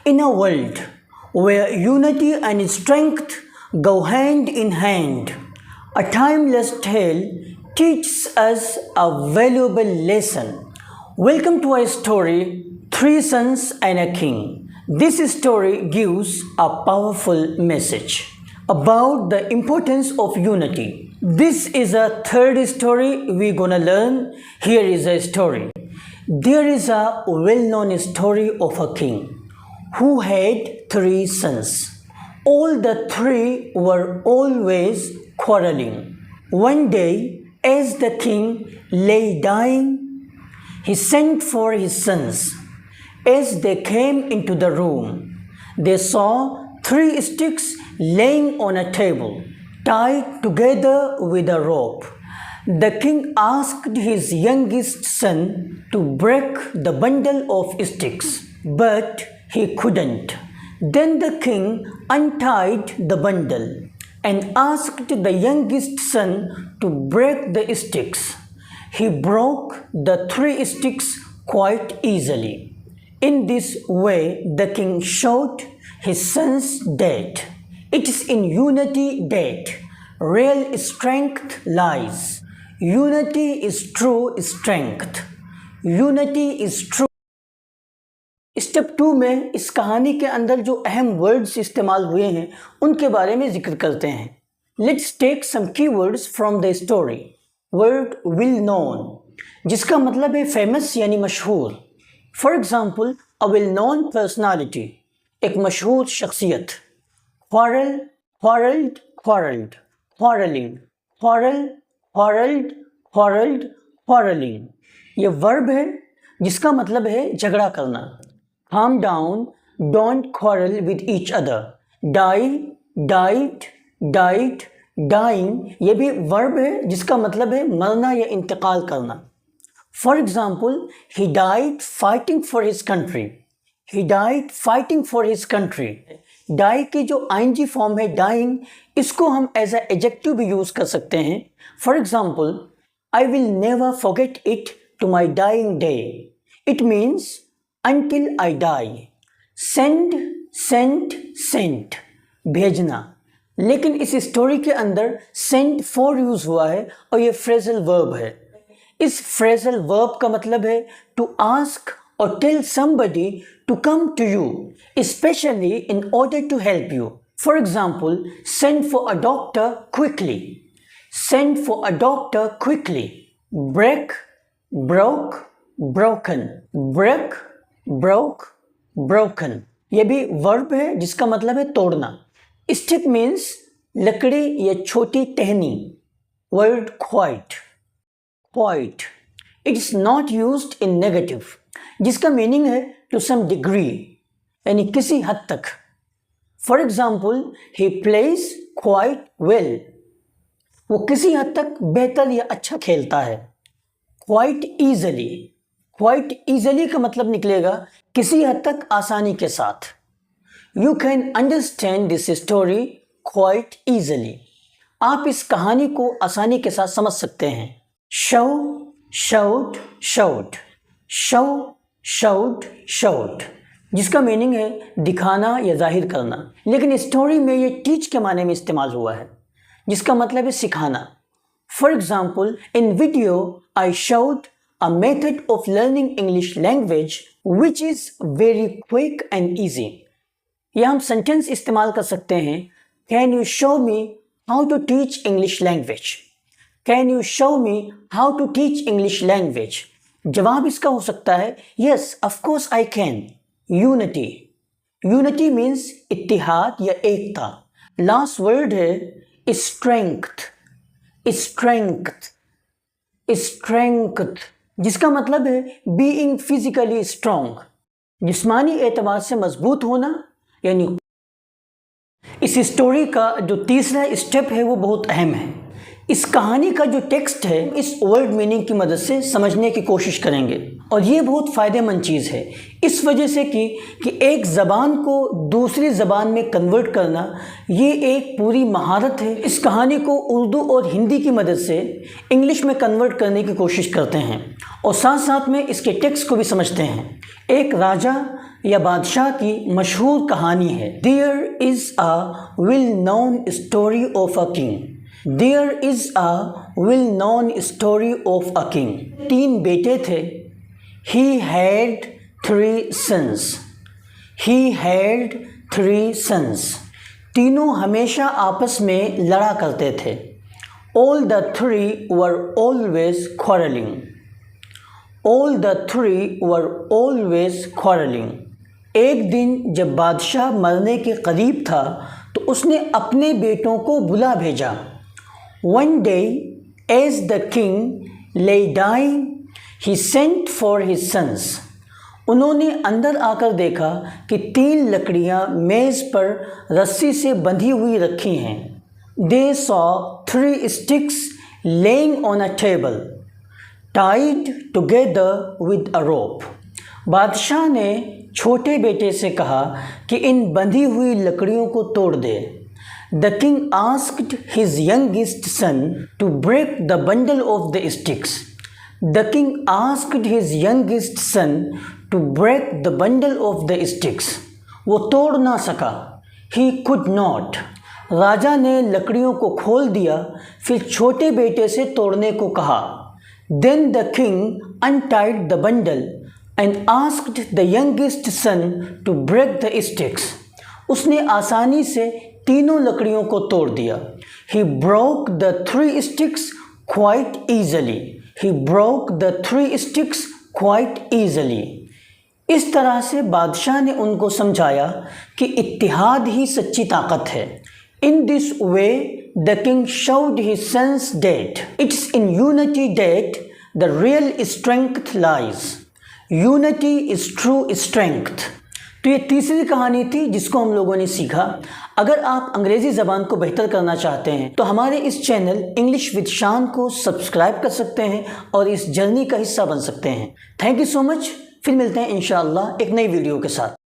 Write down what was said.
In a world where unity and strength go hand in hand, a timeless tale teaches us a valuable lesson. Welcome to our story, Three Sons and a King. This story gives a powerful message about the importance of unity. This is a third story we're gonna learn. Here is a story. There is a well-known story of a king who had three sons. All the three were always quarreling. One day, as the king lay dying, he sent for his sons. As they came into the room, they saw three sticks laying on a table, tied together with a rope. The king asked his youngest son to break the bundle of sticks, but he couldn't. Then the king untied the bundle and asked the youngest son to break the sticks. He broke the three sticks quite easily. In this way, the king showed his sons that it is in unity that real strength lies. Unity is true strength. Unity is true. Step 2 में इस कहानी के अंदर जो अहम words इस्तेमाल हुए हैं उनके बारे में जिक्र करते हैं. Let's take some keywords from the story. Word well known, जिसका मतलब है फेमस यानी मशहूर. For example, a well known personality, एक मशहूर शख्सियत. Quarrel, quarrelled, quarrelled, quarrelling, quarrel, quarrelled, quarrelled, quarrelling. ये वर्ब है जिसका मतलब है झगड़ा करना. Calm down, don't quarrel with each other. Die, died, died, dying, ये भी वर्ब है जिसका मतलब है मरना या इंतकाल करना. For example, he died fighting for his country. He died fighting for his country. Die की जो ing फॉर्म है dying, इसको हम एज ए एडजेक्टिव भी यूज कर सकते हैं. For example, I will never forget it to my dying day. It means until I die. Send, sent, sent, भेजना. लेकिन इस स्टोरी के अंदर send for यूज हुआ है और ये फ्रेजल वर्ब है. इस फ्रेजल वर्ब का मतलब है to ask or tell somebody to come to you, especially in order to help you. For example, send for a doctor quickly. Send for a doctor quickly. Break, broke, broken. Break, broke, broken. ये भी verb है जिसका मतलब है तोड़ना. Stick means लकड़ी या छोटी टहनी. Word quite, quite, it is not used in negative, जिसका मीनिंग है टू सम डिग्री, यानी किसी हद तक. For example, he plays quite well, वो किसी हद तक बेहतर या अच्छा खेलता है. क्वाइट ईजली, क्वाइट ईजली का मतलब निकलेगा किसी हद तक आसानी के साथ. You can understand this story quite easily. आप इस कहानी को आसानी के साथ समझ सकते हैं. Show, shout, shout, show, shout, shout, जिसका मीनिंग है दिखाना या जाहिर करना. लेकिन स्टोरी में ये टीच के माने में इस्तेमाल हुआ है, जिसका मतलब है सिखाना. For example, in video I shout a method of learning English language which is very quick and easy. यह हम सेंटेंस इस्तेमाल कर सकते हैं. Can you show me how to teach English language? Can you show me how to teach English language? जवाब इसका हो सकता है Yes, of course I can. Unity. Unity means इत्तिहाद या एकता. लास्ट वर्ड है strength. Strength. Strength, जिसका मतलब है बीइंग फिजिकली स्ट्रॉन्ग, जिस्मानी एतबार से मजबूत होना. यानी इस स्टोरी का जो तीसरा स्टेप है वो बहुत अहम है. इस कहानी का जो टेक्स्ट है इस वर्ड मीनिंग की मदद से समझने की कोशिश करेंगे और ये बहुत फ़ायदेमंद चीज़ है इस वजह से कि एक ज़बान को दूसरी ज़बान में कन्वर्ट करना ये एक पूरी महारत है. इस कहानी को उर्दू और हिंदी की मदद से इंग्लिश में कन्वर्ट करने की कोशिश करते हैं और साथ साथ में इसके टेक्स्ट को भी समझते हैं. एक राजा यह बादशाह की मशहूर कहानी है। There is a well-known story of a king. There is a well-known story of a king. 3 बेटे थे। He had 3 sons. He had 3 sons. तीनों हमेशा आपस में लड़ा करते थे। All the 3 were always quarreling. All the 3 were always quarreling. एक दिन जब बादशाह मरने के करीब था तो उसने अपने बेटों को बुला भेजा। One day, as the king lay dying, he sent for his sons. उन्होंने अंदर आकर देखा कि 3 लकड़ियां मेज़ पर रस्सी से बंधी हुई रखी हैं। They saw 3 sticks laying on a table, tied together with a rope. बादशाह ने छोटे बेटे से कहा कि इन बंधी हुई लकड़ियों को तोड़ दे। The king asked his youngest son to break the bundle of the sticks. The king asked his youngest son to break the bundle of the sticks. वो तोड़ ना सका। He could not. राजा ने लकड़ियों को खोल दिया, फिर छोटे बेटे से तोड़ने को कहा। Then the king untied the bundle and asked the youngest son to break the sticks. उसने आसानी से तीनों लकड़ियों को तोड़ दिया। He broke the 3 sticks quite easily. He broke the 3 sticks quite easily. इस तरह से बादशाह ने उनको समझाया कि इत्तिहाद ही सच्ची ताकत है। In this way, the king showed his sons that it's in unity that the real strength lies. Unity is true strength. तो ये तीसरी कहानी थी जिसको हम लोगों ने सीखा। अगर आप अंग्रेज़ी ज़बान को बेहतर करना चाहते हैं तो हमारे इस चैनल इंग्लिश विद शान को सब्सक्राइब कर सकते हैं और इस जर्नी का हिस्सा बन सकते हैं। Thank you so much. फिर मिलते हैं इंशाअल्लाह एक नई वीडियो के साथ।